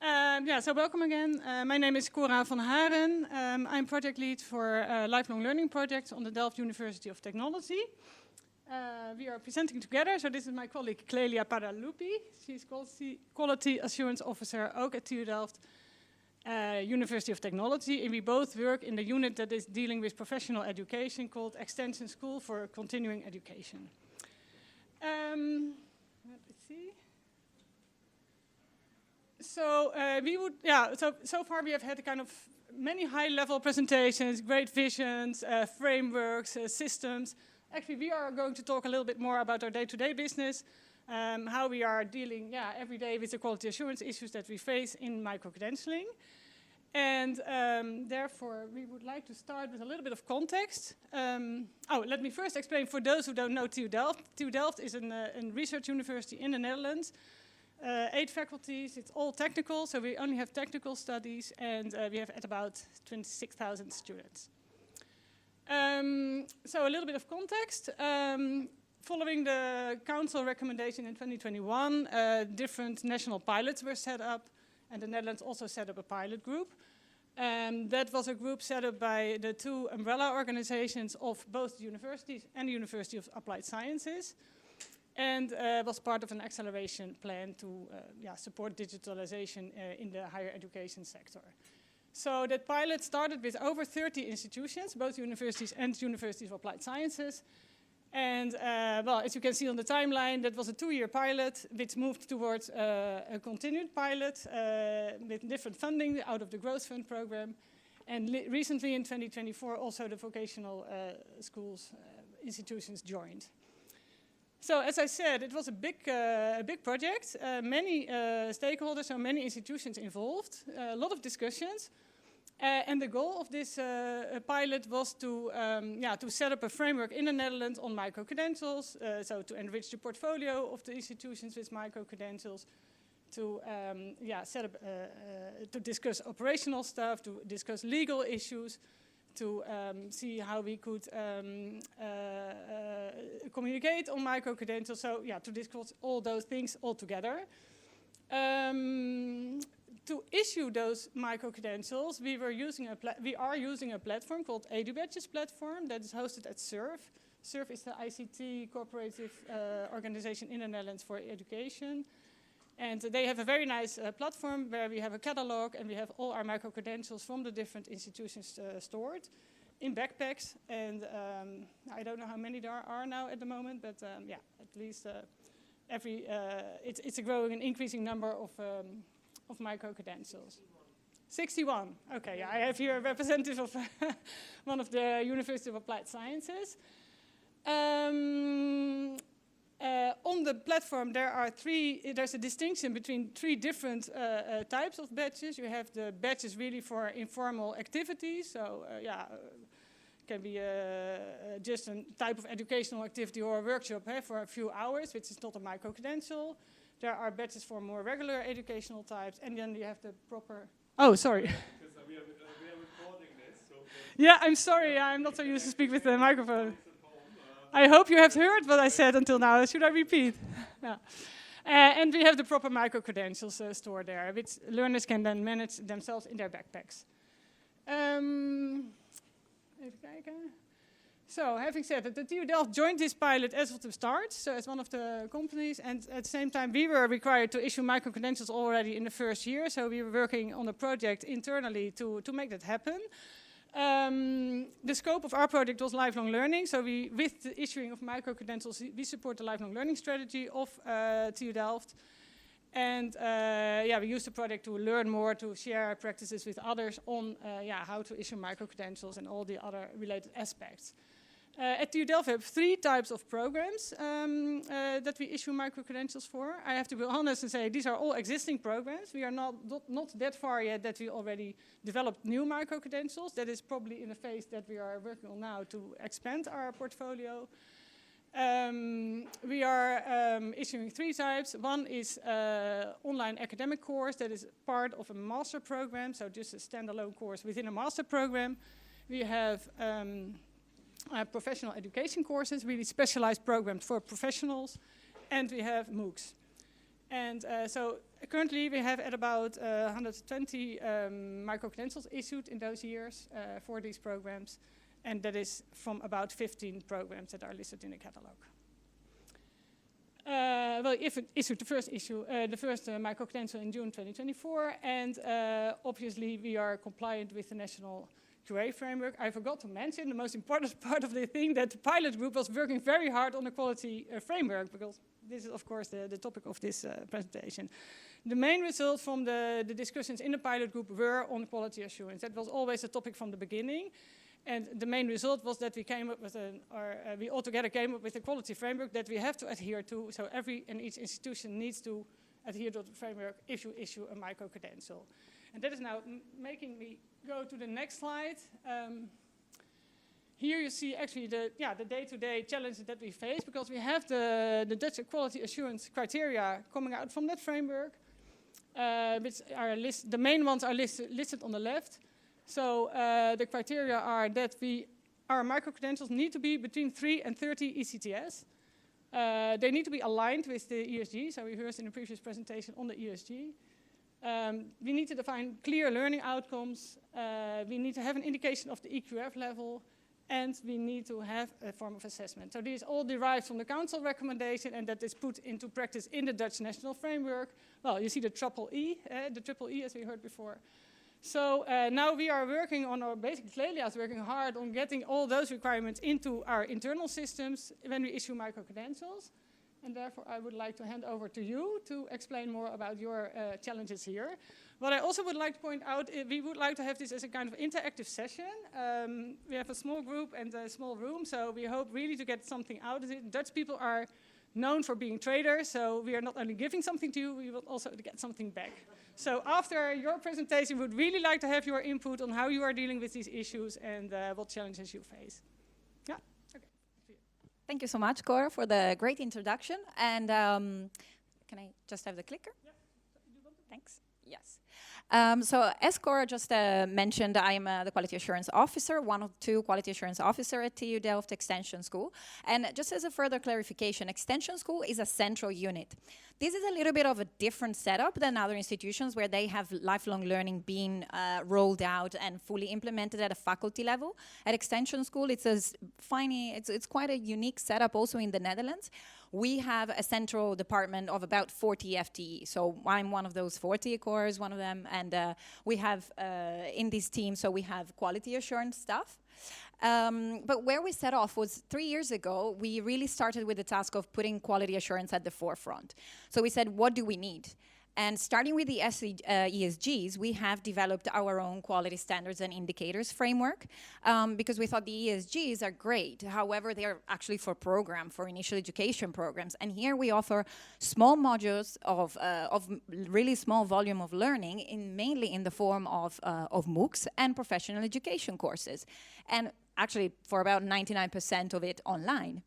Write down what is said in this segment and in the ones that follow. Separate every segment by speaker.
Speaker 1: So welcome again. My name is Cora van Haaren. I'm project lead for lifelong learning projects on the Delft University of Technology. We are presenting together, so this is my colleague Clelia Paraluppi. She's Quality Assurance Officer ook at TU Delft, University of Technology. And we both work in the unit that is dealing with professional education called Extension School for Continuing Education. Let's see. So so far we have had a kind of many high-level presentations, great visions, frameworks, systems. Actually, we are going to talk a little bit more about our day-to-day business, how we are dealing every day with the quality assurance issues that we face in micro-credentialing. And therefore, we would like to start with a little bit of context. Let me first explain for those who don't know TU Delft. TU Delft is a research university in the Netherlands. 8 faculties, it's all technical, so we only have technical studies, and we have at about 26,000 students. So a little bit of context. Following the council recommendation in 2021, different national pilots were set up, and the Netherlands also set up a pilot group. That was a group set up by the 2 umbrella organizations of both the universities and the University of Applied Sciences, and was part of an acceleration plan to support digitalization in the higher education sector. So that pilot started with over 30 institutions, both universities and Universities of Applied Sciences. And as you can see on the timeline, that was a 2-year pilot, which moved towards a continued pilot with different funding out of the Growth Fund program. And recently in 2024, also the vocational schools institutions joined. So as I said, it was a big project, many stakeholders, so many institutions involved, a lot of discussions. And the goal of this pilot was to set up a framework in the Netherlands on micro-credentials, so to enrich the portfolio of the institutions with micro-credentials, to set up, to discuss operational stuff, to discuss legal issues, to see how we could communicate on micro-credentials. So to discuss all those things all together. To issue those micro-credentials, we are using a platform called EduBadges platform that is hosted at SURF. SURF is the ICT cooperative organization in the Netherlands for education. And they have a very nice platform where we have a catalog and we have all our micro-credentials from the different institutions stored in backpacks. And I don't know how many there are now at the moment, but at least it's a growing and increasing number of micro-credentials. 61. Okay, I have here a representative of one of the University of Applied Sciences. On the platform, there's a distinction between 3 different types of badges. You have the badges really for informal activities. So, can be just a type of educational activity or a workshop for a few hours, which is not a micro-credential. There are badges for more regular educational types, and then you have the proper... Oh, sorry.
Speaker 2: Because we are recording this. So
Speaker 1: I'm sorry, I'm not so used to speak with the microphone. I hope you have heard what I said until now. Should I repeat? And we have the proper micro-credentials stored there, which learners can then manage themselves in their backpacks. Even kijken. So, having said that, the TU Delft joined this pilot as of the start, so as one of the companies, and at the same time we were required to issue micro-credentials already in the first year, so we were working on a project internally to make that happen. The scope of our project was lifelong learning, so with the issuing of micro-credentials, we support the lifelong learning strategy of TU Delft. And we used the project to learn more, to share practices with others on how to issue micro-credentials and all the other related aspects. At TU Delft we have 3 types of programs that we issue micro-credentials for. I have to be honest and say these are all existing programs. We are not that far yet that we already developed new micro-credentials. That is probably in a phase that we are working on now to expand our portfolio. We are issuing 3 types. One is online academic course that is part of a master program, so just a standalone course within a master program. We have professional education courses, really specialized programs for professionals, and we have MOOCs. And currently we have at about 120 micro-credentials issued in those years for these programs, and that is from about 15 programs that are listed in the catalog. Well, if it issued the first micro-credential in June 2024, and obviously we are compliant with the national QA framework. I forgot to mention the most important part of the thing, that the pilot group was working very hard on the quality framework, because this is of course the topic of this presentation. The main result from the discussions in the pilot group were on quality assurance. That was always a topic from the beginning. And the main result was that we came up with we altogether came up with a quality framework that we have to adhere to. So every and each institution needs to adhere to the framework if you issue a micro-credential. And that is now making me go to the next slide. Here you see actually the day-to-day challenges that we face, because we have the Dutch quality assurance criteria coming out from that framework, which are the main ones are listed on the left. So the criteria are that our micro-credentials need to be between 3 and 30 ECTS. They need to be aligned with the ESG, so we heard in the previous presentation on the ESG. We need to define clear learning outcomes. We need to have an indication of the EQF level, and we need to have a form of assessment. So these all derive from the Council recommendation, and that is put into practice in the Dutch national framework. Well, you see the triple E as we heard before. So now we are working on, or basically Clelia is working hard on getting all those requirements into our internal systems when we issue micro-credentials. And therefore I would like to hand over to you to explain more about your challenges here. What I also would like to point out, we would like to have this as a kind of interactive session. We have a small group and a small room, so we hope really to get something out of it. Dutch people are known for being traders, so we are not only giving something to you, we will also get something back. So after your presentation, we would really like to have your input on how you are dealing with these issues and what challenges you face. Yeah, okay.
Speaker 3: Thank you so much, Cora, for the great introduction. And can I just have the clicker?
Speaker 1: Yeah.
Speaker 3: Thanks. Yes. So as Cora just mentioned, I am the Quality Assurance Officer, one of two Quality Assurance Officer at TU Delft Extension School. And just as a further clarification, Extension School is a central unit. This is a little bit of a different setup than other institutions where they have lifelong learning being rolled out and fully implemented at a faculty level. At Extension School, it's quite a unique setup also in the Netherlands. We have a central department of about 40 FTE. So I'm one of those 40, Cora is one of them. And we have in this team, so we have quality assurance staff. But where we set off was 3 years ago, we really started with the task of putting quality assurance at the forefront. So we said, what do we need? And starting with the ESGs, we have developed our own quality standards and indicators framework because we thought the ESGs are great. However, they are actually for initial education programs. And here we offer small modules of really small volume of learning, mainly in the form of MOOCs and professional education courses. And actually, for about 99% of it online.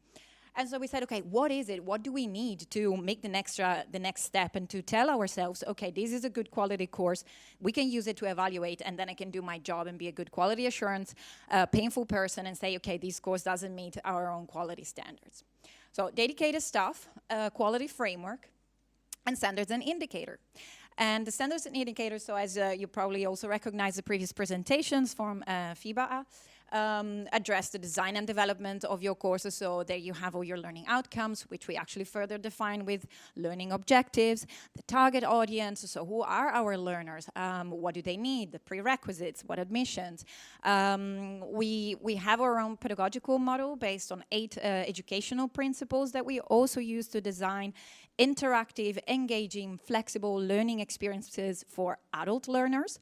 Speaker 3: And so we said, okay, what is it? What do we need to make the next step and to tell ourselves, okay, this is a good quality course. We can use it to evaluate, and then I can do my job and be a good quality assurance painful person and say, okay, this course doesn't meet our own quality standards. So dedicated staff, quality framework, and standards and indicator. And the standards and indicators, so as you probably also recognize the previous presentations from FIBA, address the design and development of your courses. So there you have all your learning outcomes, which we actually further define with learning objectives, the target audience. So who are our learners? What do they need? The prerequisites, what admissions? We have our own pedagogical model based on 8 educational principles that we also use to design interactive, engaging, flexible learning experiences for adult learners.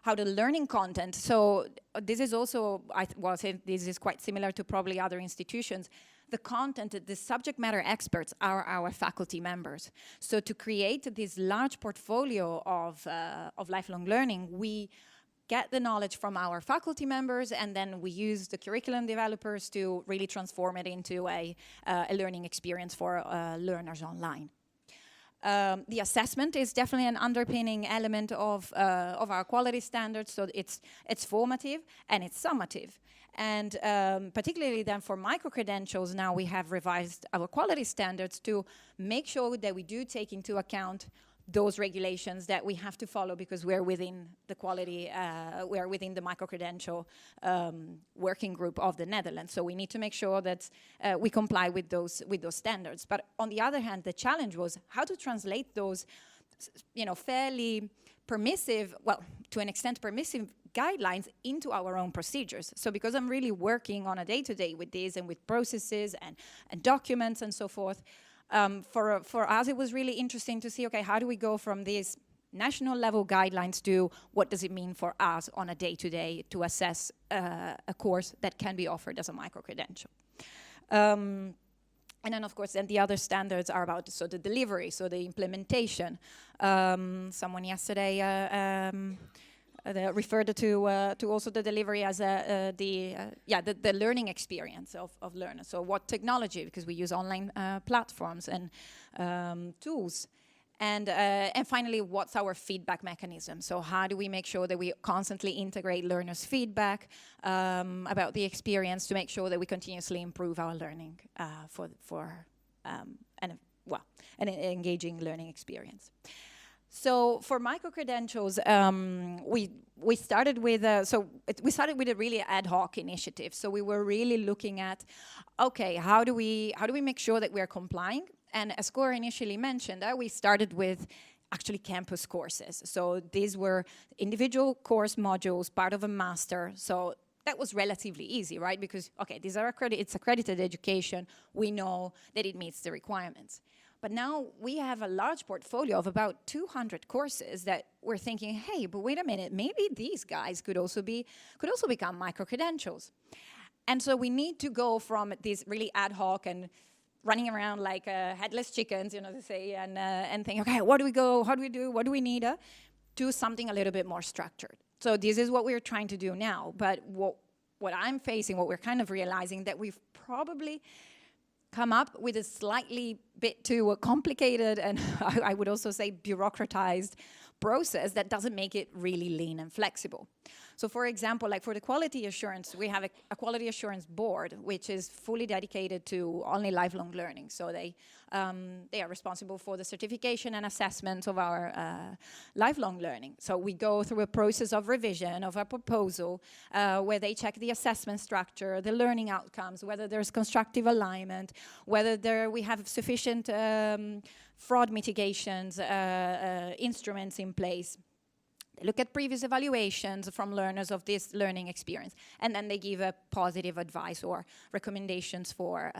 Speaker 3: How the learning content, so this is also, this is quite similar to probably other institutions. The content, the subject matter experts are our faculty members. So to create this large portfolio of lifelong learning, we get the knowledge from our faculty members, and then we use the curriculum developers to really transform it into a learning experience for learners online. The assessment is definitely an underpinning element of our quality standards, so it's formative and it's summative. And particularly then for micro-credentials, now we have revised our quality standards to make sure that we do take into account those regulations that we have to follow because we're within the quality, we're within the micro-credential working group of the Netherlands. So we need to make sure that we comply with those standards. But on the other hand, the challenge was how to translate those, fairly permissive, well, to an extent permissive guidelines into our own procedures. So because I'm really working on a day-to-day with these and with processes and documents and so forth, for us it was really interesting to see, okay, how do we go from these national level guidelines to what does it mean for us on a day-to-day to assess a course that can be offered as a micro-credential. And then, of course, then the other standards are about the delivery, so the implementation. Someone yesterday referred to also the delivery as the learning experience of learners. So what technology, because we use online platforms and tools. And finally, what's our feedback mechanism? So how do we make sure that we constantly integrate learners' feedback about the experience to make sure that we continuously improve our learning for an engaging learning experience? So for micro-credentials, we started with a really ad hoc initiative. So we were really looking at, okay, how do we make sure that we're complying? And as Cora initially mentioned, we started with actually campus courses. So these were individual course modules, part of a master. So that was relatively easy, right? Because, okay, these are it's accredited education. We know that it meets the requirements. But now we have a large portfolio of about 200 courses that we're thinking, hey, but wait a minute, maybe these guys could also become micro-credentials. And so we need to go from these really ad hoc and running around like headless chickens, to say, and think, okay, what do we go, how do we do, what do we need, to something a little bit more structured. So this is what we're trying to do now. But what I'm facing, what we're kind of realizing, that we've probably come up with a slightly bit too complicated and I would also say bureaucratized process that doesn't make it really lean and flexible. So for example, like for the quality assurance, we have a quality assurance board, which is fully dedicated to only lifelong learning. So they are responsible for the certification and assessment of our lifelong learning. So we go through a process of revision of a proposal where they check the assessment structure, the learning outcomes, whether there's constructive alignment, whether we have sufficient fraud mitigations instruments in place. They look at previous evaluations from learners of this learning experience, and then they give a positive advice or recommendations for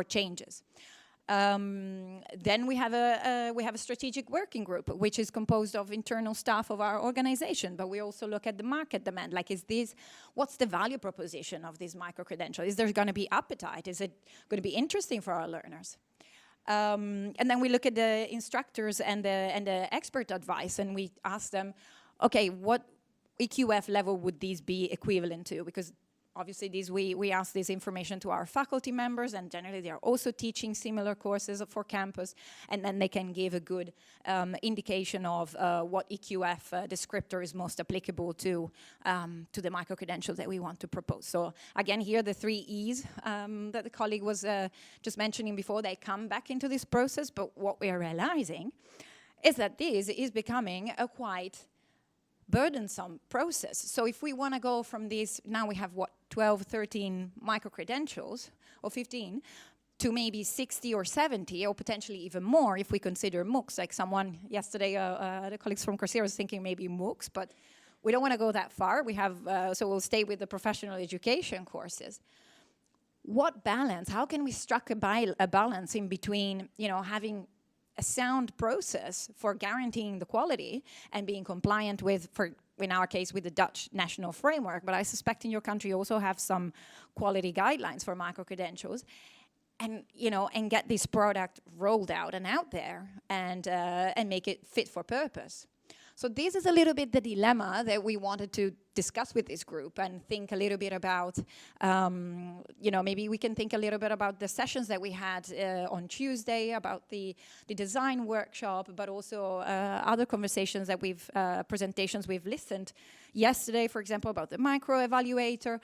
Speaker 3: changes. Then we have a strategic working group, which is composed of internal staff of our organization, but we also look at the market demand. Like, what's the value proposition of this micro-credential? Is there going to be appetite? Is it going to be interesting for our learners? And then we look at the instructors and the expert advice, and we ask them, okay, what EQF level would these be equivalent to? Because obviously we ask this information to our faculty members, and generally they are also teaching similar courses for campus, and then they can give a good indication of what EQF descriptor is most applicable to the micro-credential that we want to propose. So again, here the 3 E's that the colleague was just mentioning before, they come back into this process, but what we are realizing is that this is becoming a quite burdensome process. So if we want to go from these, now we have 12, 13 micro-credentials, or 15, to maybe 60 or 70, or potentially even more if we consider MOOCs. Like someone yesterday, the colleagues from Coursera was thinking maybe MOOCs, but we don't want to go that far. We have, so we'll stay with the professional education courses. What balance? How can we strike a balance in between, having a sound process for guaranteeing the quality and being compliant with, in our case, with the Dutch national framework, but I suspect in your country you also have some quality guidelines for micro-credentials, and and get this product rolled out and out there, and make it fit for purpose. So this is a little bit the dilemma that we wanted to discuss with this group and think a little bit about, maybe we can think a little bit about the sessions that we had on Tuesday, about the design workshop, but also other conversations that presentations we've listened yesterday, for example, about the micro-evaluator.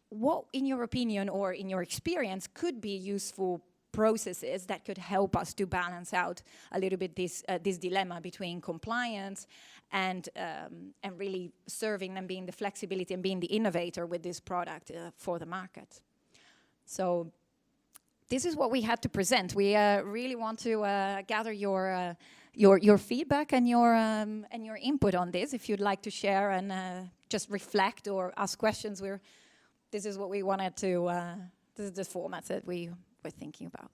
Speaker 3: What, in your opinion or in your experience, could be useful processes that could help us to balance out a little bit this dilemma between compliance and really serving and being the flexibility and being the innovator with this product for the market. So this is what we had to present. We really want to gather your feedback and your input on this. If you'd like to share and just reflect or ask questions, this is what we wanted to. This is the format that we were thinking about.